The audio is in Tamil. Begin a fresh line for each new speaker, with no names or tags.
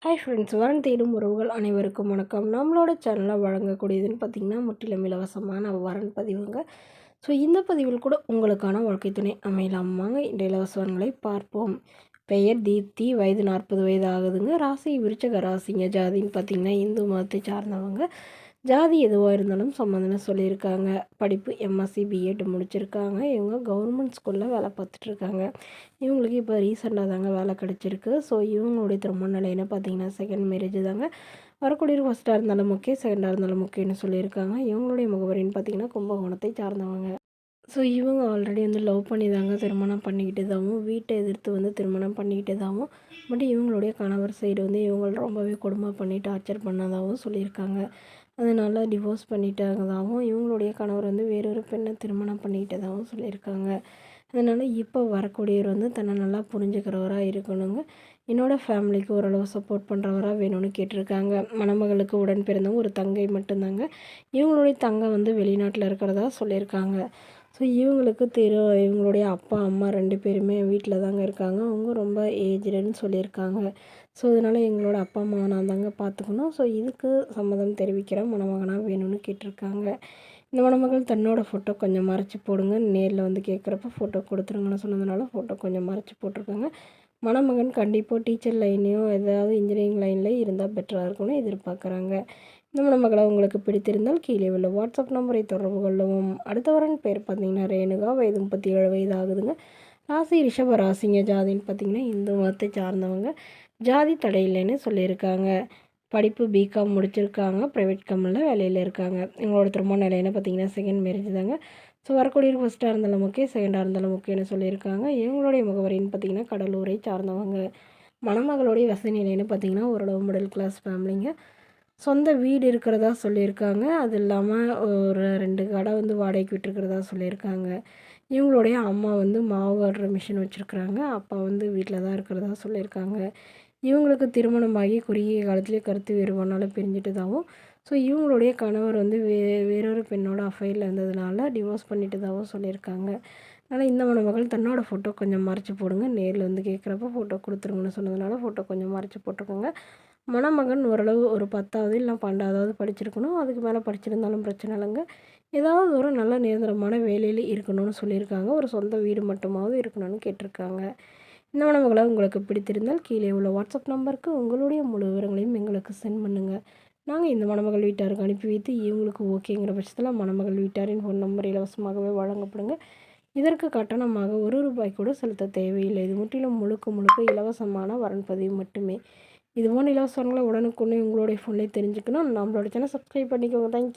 ஹாய் ஃப்ரெண்ட்ஸ், வரன் தேடும் உறவுகள் அனைவருக்கும் வணக்கம். நம்மளோட சேனலில் வழங்கக்கூடியதுன்னு பார்த்திங்கன்னா முற்றிலும் இலவசமான வரன் பதிவுங்க. ஸோ இந்த பதிவில் கூட உங்களுக்கான வாழ்க்கை துணை அமையலாமாங்க. இந்த இலவச வரன்களை பார்ப்போம். பெயர் தீப்தி, வயது 40 வயது ஆகுதுங்க. ராசி விருச்சக ராசிங்க. ஜாதின்னு பார்த்திங்கன்னா இந்து மதத்தை சார்ந்தவங்க. ஜாதி எதுவாக இருந்தாலும் சம்மந்தம்னு சொல்லியிருக்காங்க. படிப்பு எம்எஸ்சி பிஎட் முடிச்சிருக்காங்க. இவங்க கவர்மெண்ட் ஸ்கூலில் வேலை பார்த்துட்ருக்காங்க. இவங்களுக்கு இப்போ ரீசெண்டாக தாங்க வேலை கிடச்சிருக்கு. ஸோ இவங்களுடைய திருமண நிலைன்னு பார்த்தீங்கன்னா செகண்ட் மேரேஜ் தாங்க. வரக்கூடிய ஃபஸ்ட்டாக இருந்தாலும் ஓகே, செகண்டாக இருந்தாலும் ஓகேன்னு சொல்லியிருக்காங்க. இவங்களுடைய முகவரின்னு பார்த்தீங்கன்னா கும்பகோணத்தை சார்ந்தவங்க. ஸோ இவங்க ஆல்ரெடி லவ் பண்ணி தாங்க திருமணம் பண்ணிக்கிட்டதாகவும், வீட்டை எதிர்த்து திருமணம் பண்ணிக்கிட்டதாகவும், பட் இவங்களுடைய கணவர் சைடு இவங்களை ரொம்பவே கொடுமை பண்ணி டார்ச்சர் பண்ணதாகவும் சொல்லியிருக்காங்க. அதனால் டிவோர்ஸ் பண்ணிட்டாங்கதாகவும், இவங்களுடைய கணவர் வேறொரு பெண்ணை திருமணம் பண்ணிக்கிட்டதாகவும் சொல்லியிருக்காங்க. அதனால் இப்போ வரக்கூடியவர் தன்னை நல்லா புரிஞ்சுக்கிறவராக இருக்கணுங்க. என்னோடய ஃபேமிலிக்கு ஓரளவு சப்போர்ட் பண்ணுறவராக வேணும்னு கேட்டிருக்காங்க. மணமகளுக்கு உடன் பிறந்தவங்க ஒரு தங்கை மட்டும்தாங்க. இவங்களுடைய தங்கை வெளிநாட்டில் இருக்கிறதா சொல்லியிருக்காங்க. ஸோ இவங்களுக்கு இவங்களுடைய அப்பா அம்மா 2 பேருமே வீட்டில் தாங்க இருக்காங்க. அவங்க ரொம்ப ஏஜ்டுன்னு சொல்லியிருக்காங்க. ஸோ அதனால் எங்களோட அப்பா அம்மாவை நான் தாங்க பார்த்துக்கணும். ஸோ இதுக்கு சம்மதம் தெரிவிக்கிறேன், மணமகனாக வேணும்னு கேட்டிருக்காங்க. இந்த மணமகள் தன்னோட ஃபோட்டோ கொஞ்சம் மறைச்சி போடுங்க, நேரில் கேட்குறப்ப ஃபோட்டோ கொடுத்துருங்கன்னு சொன்னதுனால ஃபோட்டோ கொஞ்சம் மறைச்சி போட்டிருக்காங்க. மணமகன் கண்டிப்பாக டீச்சர் லைன்லேயோ ஏதாவது இன்ஜினியரிங் லைன்லேயே இருந்தால் பெட்டராக இருக்கும்னு எதிர்பார்க்குறாங்க. இந்த மணமகளை உங்களுக்கு பிடித்திருந்தால் கீழே உள்ள வாட்ஸ்அப் நம்பரை தொடர்பு கொள்ளவும். அடுத்த வரன் பேர் பார்த்தீங்கன்னா ரேணுகா, வயது 37 வயது ஆகுதுங்க. ராசி ரிஷப ராசிங்க. ஜாதின்னு பார்த்தீங்கன்னா இந்து மதத்தை சார்ந்தவங்க. ஜாதி தடை இல்லைன்னு சொல்லியிருக்காங்க. படிப்பு பிகாம் முடிச்சிருக்காங்க. ப்ரைவேட் கம்பெனியில் வேலையில் இருக்காங்க. எங்களோட திருமண நிலைன்னு பார்த்தீங்கன்னா செகண்ட் மேரேஜ் தாங்க. ஸோ வரக்கூடிய ஃபஸ்ட்டாக இருந்தாலும் ஓகே, செகண்டாக இருந்தாலும் ஓகேன்னு சொல்லியிருக்காங்க. இவங்களுடைய முகவரின்னு பார்த்தீங்கன்னா கடலூரை சார்ந்தவங்க. மணமகளுடைய வசதி நிலைன்னு பார்த்தீங்கன்னா ஓரளவு மிடில் கிளாஸ் ஃபேமிலிங்க. சொந்த வீடு இருக்கிறதா சொல்லியிருக்காங்க. அது இல்லாமல் ஒரு 2 கடை வாடகைக்கு விட்டுருக்கிறதா சொல்லியிருக்காங்க. இவங்களுடைய அம்மா மாவு ஆட்டுற மிஷின் வச்சுருக்குறாங்க. அப்பா வீட்டில் தான் இருக்கிறதா சொல்லியிருக்காங்க. இவங்களுக்கு திருமணமாகி குறுகிய காலத்திலே கருத்து வேறுபாடுனால பிரிஞ்சிட்டதாகவும், ஸோ இவங்களுடைய கணவர் வேறொரு பெண்ணோட அஃபைரில் இருந்ததுனால டிவோர்ஸ் பண்ணிட்டதாகவும் சொல்லியிருக்காங்க. அதனால் இந்த மணமகள் தன்னோட ஃபோட்டோ கொஞ்சம் மறைச்சி போடுங்க, நேரில் கேட்குறப்ப ஃபோட்டோ கொடுத்துருங்கன்னு சொன்னதுனால ஃபோட்டோ கொஞ்சம் மறைச்சி போட்டிருக்கோங்க. மணமகன் ஓரளவு ஒரு 10வது இல்லை 12வது படிச்சிருக்கணும். அதுக்கு மேலே படிச்சிருந்தாலும் பிரச்சனை இல்லைங்க. ஏதாவது ஒரு நல்ல நிரந்தரமான வேலையில் இருக்கணும்னு சொல்லியிருக்காங்க. ஒரு சொந்த வீடு மட்டுமாவது இருக்கணும்னு கேட்டிருக்காங்க. இந்த மணமகளை உங்களுக்கு பிடித்திருந்தால் கீழே உள்ள வாட்ஸ்அப் நம்பருக்கு உங்களுடைய முழு விவரங்களையும் எங்களுக்கு சென்ட் பண்ணுங்கள். நாங்கள் இந்த மணமகள் வீட்டாருக்கு அனுப்பி வைத்து இவங்களுக்கு ஓகேங்கிற பட்சத்தில் மணமகள் வீட்டாரின் ஃபோன் நம்பர் இலவசமாகவே வழங்கப்படுங்க. இதற்கு கட்டணமாக ₹1 கூட செலுத்த தேவையில்லை. இது முற்றிலும் முழுக்க முழுக்க இலவசமான வரன் பதிவு மட்டுமே. இதுபோன்ற இலவசங்களை உடனுக்குடனே உங்களுடைய ஃபோன்லேயே தெரிஞ்சுக்கணும். நம்மளோட சேனல் சப்ஸ்கிரைப் பண்ணிக்கோங்க. தேங்க்யூ.